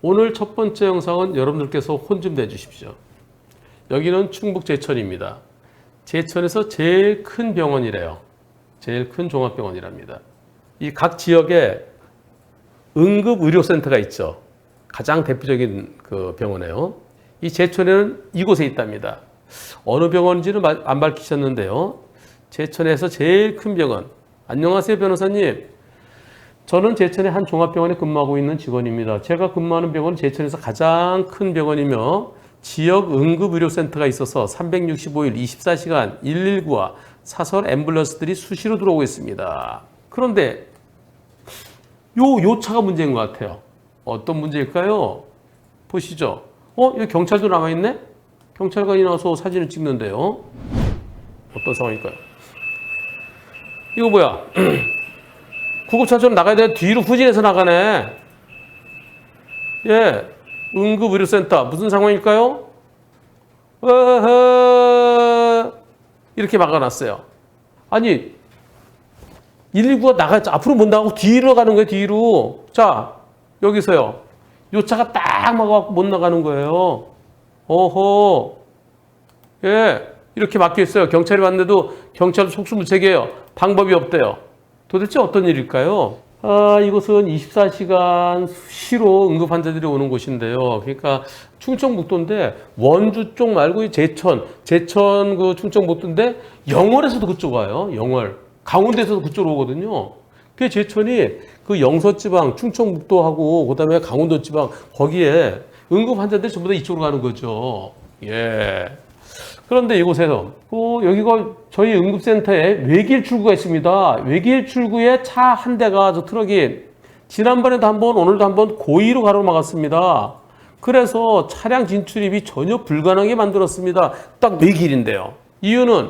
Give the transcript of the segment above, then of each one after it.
오늘 첫 번째 영상은 여러분들께서 혼 좀 내주십시오. 여기는 충북 제천입니다. 제천에서 제일 큰 병원이래요. 제일 큰 종합병원이랍니다. 이 각 지역에 응급의료센터가 있죠. 가장 대표적인 그 병원이에요. 이 제천에는 이곳에 있답니다. 어느 병원인지는 안 밝히셨는데요. 제천에서 제일 큰 병원. 안녕하세요, 변호사님. 저는 제천의 한 종합병원에 근무하고 있는 직원입니다. 제가 근무하는 병원은 제천에서 가장 큰 병원이며 지역 응급의료센터가 있어서 365일 24시간 119와 사설 앰뷸런스들이 수시로 들어오고 있습니다. 그런데 요 차가 문제인 것 같아요. 어떤 문제일까요? 보시죠. 여기 경찰도 남아있네? 경찰관이 나와서 사진을 찍는데요. 어떤 상황일까요? 이거 뭐야? 구급차처럼 나가야 돼. 뒤로 후진해서 나가네. 예. 응급의료센터. 무슨 상황일까요? 이렇게 막아놨어요. 아니, 119가 나가지. 앞으로 못 나가고 뒤로 가는 거예요, 뒤로. 자, 여기서요. 요 차가 딱 막아갖고 못 나가는 거예요. 어허. 예. 이렇게 막혀 있어요. 경찰이 왔는데도 경찰도 속수무책이에요. 방법이 없대요. 도대체 어떤 일일까요? 이곳은 24시간 수시로 응급 환자들이 오는 곳인데요. 그러니까 충청북도인데 원주 쪽 말고 제천 그 충청북도인데 영월에서도 그쪽 와요. 영월. 강원도에서도 그쪽으로 오거든요. 그 제천이 그 영서지방 충청북도하고 그다음에 강원도지방 거기에 응급 환자들이 전부 다 이쪽으로 가는 거죠. 예. 그런데 이곳에서 여기가 저희 응급센터에 외길 출구가 있습니다. 외길 출구에 차 한 대가 저 트럭이 지난번에도 한번 오늘도 한번 고의로 가로막았습니다. 그래서 차량 진출입이 전혀 불가능하게 만들었습니다. 딱 외길인데요. 이유는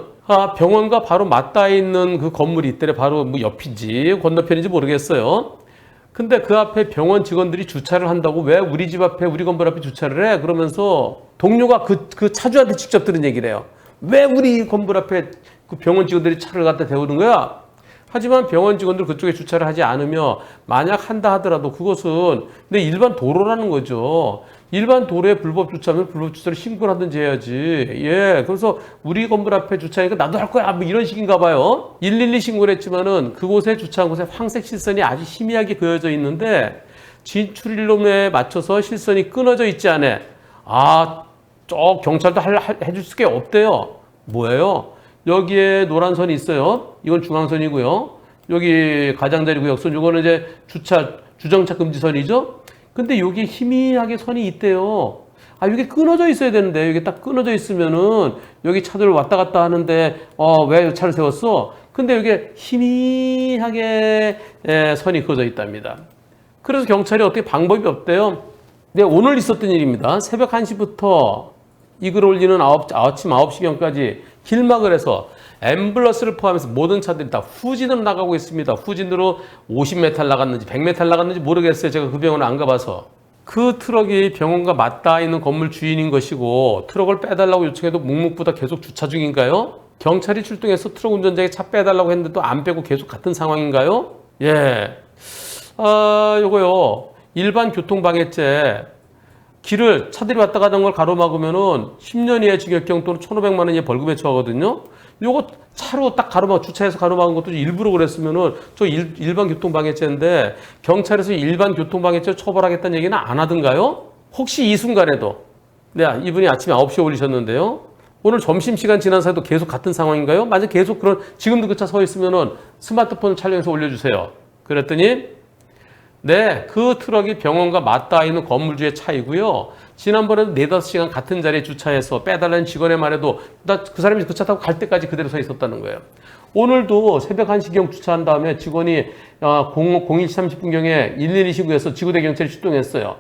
병원과 바로 맞닿아 있는 그 건물이 있더래. 바로 뭐 옆인지 건너편인지 모르겠어요. 근데 그 앞에 병원 직원들이 주차를 한다고 왜 우리 집 앞에 우리 건물 앞에 주차를 해? 그러면서 동료가 그 차주한테 직접 들은 얘기래요. 왜 우리 건물 앞에 그 병원 직원들이 차를 갖다 대우는 거야? 하지만 병원 직원들 그쪽에 주차를 하지 않으며 만약 한다 하더라도 그것은 근데 일반 도로라는 거죠. 일반 도로에 불법 주차하면 불법 주차를 신고를 하든지 해야지. 예. 그래서 우리 건물 앞에 주차하니까 나도 할 거야. 뭐 이런 식인가 봐요. 112 신고를 했지만은 그곳에 주차한 곳에 황색 실선이 아주 희미하게 그어져 있는데 진출일로에 맞춰서 실선이 끊어져 있지 않아. 저 경찰도 해줄 수가 없대요. 뭐예요? 여기에 노란 선이 있어요. 이건 중앙선이고요. 여기 가장자리구역선, 이거는 이제 주정차 금지선이죠. 근데 여기 희미하게 선이 있대요. 이게 끊어져 있어야 되는데, 여기 딱 끊어져 있으면은 여기 차들 왔다 갔다 하는데, 왜 차를 세웠어? 근데 여기 희미하게 선이 그어져 있답니다. 그래서 경찰이 어떻게 방법이 없대요. 네, 오늘 있었던 일입니다. 새벽 1시부터 이 글을 올리는 아침 9시경까지 길막을 해서 앰뷸런스를 포함해서 모든 차들이 다 후진으로 나가고 있습니다. 후진으로 50m 나갔는지 100m 나갔는지 모르겠어요. 제가 그 병원을 안 가봐서. 그 트럭이 병원과 맞닿아 있는 건물 주인인 것이고 트럭을 빼달라고 요청해도 묵묵부답 계속 주차 중인가요? 경찰이 출동해서 트럭 운전자에게 차 빼달라고 했는데도 안 빼고 계속 같은 상황인가요? 예. 요거요. 일반 교통방해죄. 길을 차들이 왔다 가는 걸 가로막으면은 10년 이하의 징역형 또는 1,500만 원 이하의 벌금에 처하거든요. 요거 차로 딱 주차해서 가로막은 것도 일부러 그랬으면은 저 일반 교통방해죄인데 경찰에서 일반 교통방해죄 처벌하겠다는 얘기는 안 하던가요? 혹시 이 순간에도 네, 이분이 아침에 9시에 올리셨는데요. 오늘 점심시간 지난 사이도 계속 같은 상황인가요? 만약 계속 지금도 그 차 서 있으면은 스마트폰을 촬영해서 올려주세요. 그랬더니 네, 그 트럭이 병원과 맞닿아 있는 건물주의 차이고요. 지난번에도 4-5시간 같은 자리에 주차해서 빼달라는 직원의 말에도 그 사람이 그 차 타고 갈 때까지 그대로 서 있었다는 거예요. 오늘도 새벽 1시경 주차한 다음에 직원이 01시 30분경에 112 신고해서 지구대 경찰이 출동했어요.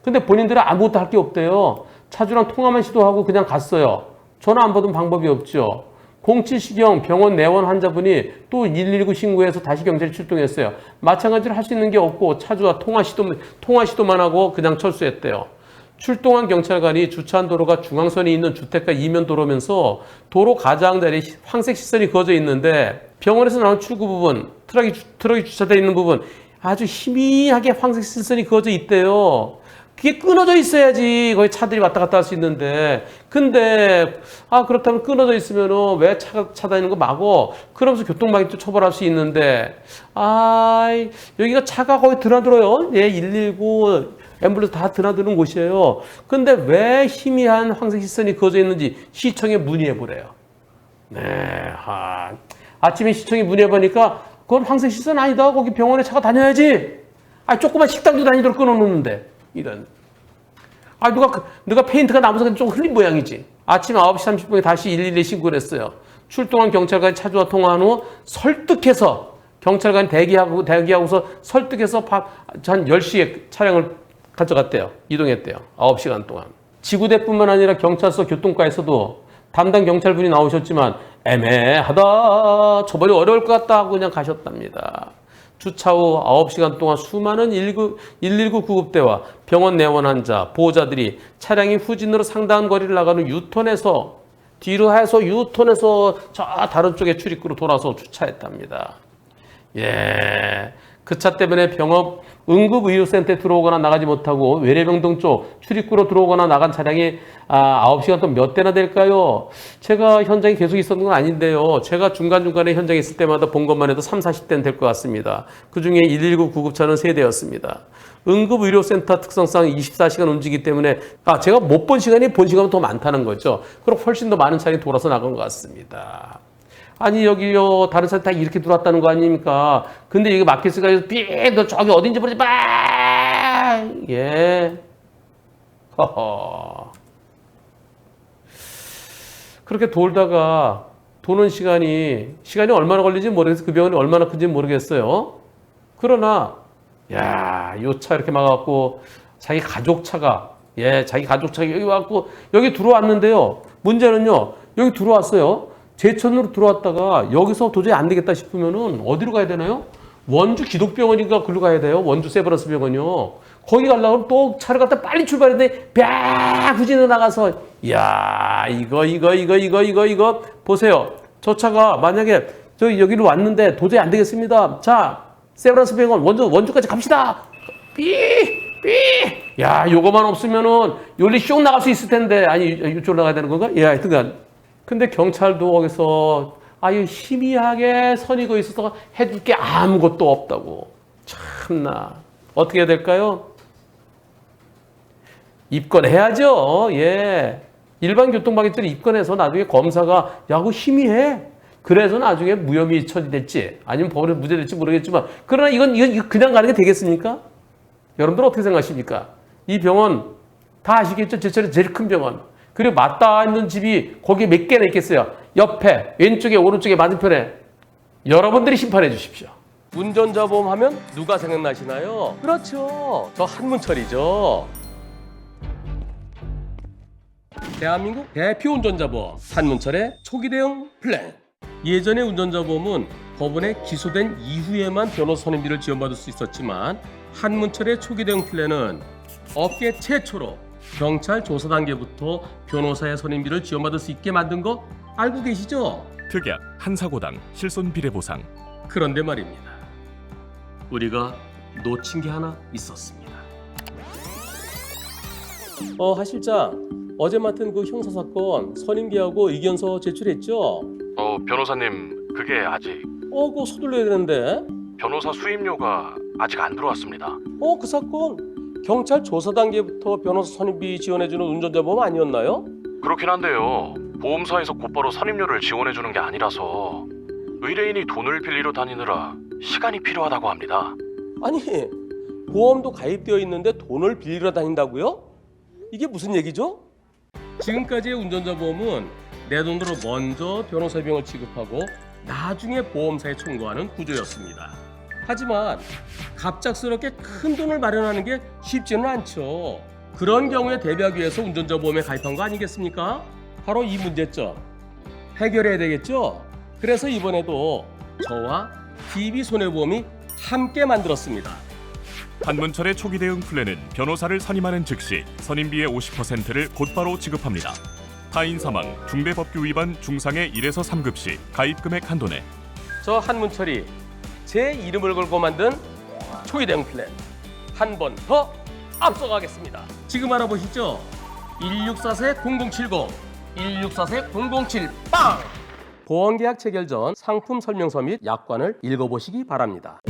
근데 본인들은 아무것도 할 게 없대요. 차주랑 통화만 시도하고 그냥 갔어요. 전화 안 받은 방법이 없죠. 07시경 병원 내원 환자분이 또 119 신고해서 다시 경찰이 출동했어요. 마찬가지로 할 수 있는 게 없고 차주와 통화 시도만 하고 그냥 철수했대요. 출동한 경찰관이 주차한 도로가 중앙선이 있는 주택가 이면 도로면서 도로 가장자리에 황색 시선이 그어져 있는데 병원에서 나온 출구 부분, 트럭이 주차되어 있는 부분 아주 희미하게 황색 시선이 그어져 있대요. 그게 끊어져 있어야지 거기 차들이 왔다 갔다 할 수 있는데 근데 그렇다면 끊어져 있으면은 왜 차 다니는 거 막어? 그러면서 교통방해죄 처벌할 수 있는데 여기가 차가 거의 드나들어요. 예, 119 앰뷸런스 다 드나드는 곳이에요. 근데 왜 희미한 황색 시선이 그어져 있는지 시청에 문의해 보래요. 네, 아침에 시청에 문의해 보니까 그건 황색 시선 아니다. 거기 병원에 차가 다녀야지. 조그만 식당도 다니도록 끊어놓는데 이런. 누가 페인트가 남아서 좀 흘린 모양이지. 아침 9시 30분에 다시 112에 신고를 했어요. 출동한 경찰관이 차주와 통화한 후 설득해서 경찰관이 대기하고서 설득해서 한 10시에 차량을 가져갔대요. 이동했대요. 9시간 동안. 지구대뿐만 아니라 경찰서 교통과에서도 담당 경찰분이 나오셨지만 애매하다. 처벌이 어려울 것 같다 하고 그냥 가셨답니다. 주차 후 9시간 동안 수많은 119 구급대와 병원 내원 환자, 보호자들이 차량이 후진으로 상당한 거리를 나가는 유턴에서 뒤로 해서 유턴해서 저 다른 쪽에 출입구로 돌아서 주차했답니다. 예, 그 차 때문에 병원 응급의료센터에 들어오거나 나가지 못하고 외래병동 쪽 출입구로 들어오거나 나간 차량이 9시간 동안 몇 대나 될까요? 제가 현장에 계속 있었던 건 아닌데요. 제가 중간중간에 현장에 있을 때마다 본 것만 해도 30-40대는 될 것 같습니다. 그중에 119 구급차는 3대였습니다. 응급의료센터 특성상 24시간 움직이기 때문에 제가 못 본 시간이 본 시간은 더 많다는 거죠. 그럼 훨씬 더 많은 차량이 돌아서 나간 것 같습니다. 여기요, 다른 차들 다 이렇게 들어왔다는 거 아닙니까? 근데 이게 마켓스가 너 저기 어딘지 모르지, 예. 허허. 그렇게 돌다가 도는 시간이 얼마나 걸리는지 모르겠어요. 그 병원이 얼마나 큰지 모르겠어요. 그러나, 요 차 이렇게 막아갖고, 자기 가족차가 여기 와갖고, 여기 들어왔는데요. 문제는요, 여기 들어왔어요. 제천으로 들어왔다가 여기서 도저히 안 되겠다 싶으면은 어디로 가야 되나요? 원주 기독병원인가 글로 가야 돼요. 원주 세브란스 병원이요. 거기 가려면 또 차를 갖다 빨리 출발했는데 뺨 후진해 나가서 이거 보세요. 저 차가 만약에 저기 여기로 왔는데 도저히 안 되겠습니다. 자, 세브란스 병원 원주까지 갑시다. 요거만 없으면은 여기 쇽 나갈 수 있을 텐데 이쪽으로 나가야 되는 건가? 하여튼간. 근데 경찰도 거기서 희미하게 선이 거 있어서 해줄 게 아무것도 없다고. 참나. 어떻게 해야 될까요? 입건해야죠. 예. 일반 교통방해죄를 입건해서 나중에 검사가 그거 희미해. 그래서 나중에 무혐의 처리됐지. 아니면 법원에 무죄될지 모르겠지만 그러나 이건 그냥 가는 게 되겠습니까? 여러분들 어떻게 생각하십니까? 이 병원 다 아시겠죠? 제천의 제일 큰 병원. 그리고 맞닿아 있는 집이 거기에 몇 개나 있겠어요. 옆에, 왼쪽에, 오른쪽에, 맞은편에. 여러분들이 심판해 주십시오. 운전자 보험 하면 누가 생각나시나요? 그렇죠. 저 한문철이죠. 대한민국 대표 운전자 보험 한문철의 초기 대응 플랜. 예전의 운전자 보험은 법원에 기소된 이후에만 변호사 선임비를 지원받을 수 있었지만 한문철의 초기 대응 플랜은 업계 최초로 경찰 조사 단계부터 변호사의 선임비를 지원받을 수 있게 만든 거 알고 계시죠? 특약 한 사고당 실손 비례 보상. 그런데 말입니다. 우리가 놓친 게 하나 있었습니다. 하실장, 어제 맡은 그 형사사건 선임비하고 의견서 제출했죠? 변호사님, 그게 아직 그거 서둘러야 되는데. 변호사 수임료가 아직 안 들어왔습니다. 그 사건 경찰 조사 단계부터 변호사 선임비 지원해주는 운전자 보험 아니었나요? 그렇긴 한데요. 보험사에서 곧바로 선임료를 지원해주는 게 아니라서 의뢰인이 돈을 빌리러 다니느라 시간이 필요하다고 합니다. 아니, 보험도 가입되어 있는데 돈을 빌리러 다닌다고요? 이게 무슨 얘기죠? 지금까지의 운전자 보험은 내 돈으로 먼저 변호사 비용을 지급하고 나중에 보험사에 청구하는 구조였습니다. 하지만 갑작스럽게 큰 돈을 마련하는 게 쉽지는 않죠. 그런 경우에 대비하기 위해서 운전자 보험에 가입한 거 아니겠습니까? 바로 이 문제점 해결해야 되겠죠? 그래서 이번에도 저와 DB손해보험이 함께 만들었습니다. 한문철의 초기 대응 플랜은 변호사를 선임하는 즉시 선임비의 50%를 곧바로 지급합니다. 타인 사망, 중대법규 위반 중상의 1에서 3급 시 가입 금액 한도 내. 저 한문철이 제 이름을 걸고 만든 초기 대응 플랜 한 번 더 앞서가겠습니다. 지금 알아보시죠. 1644-0070, 1644-007 빵! 보험계약 체결 전 상품 설명서 및 약관을 읽어보시기 바랍니다.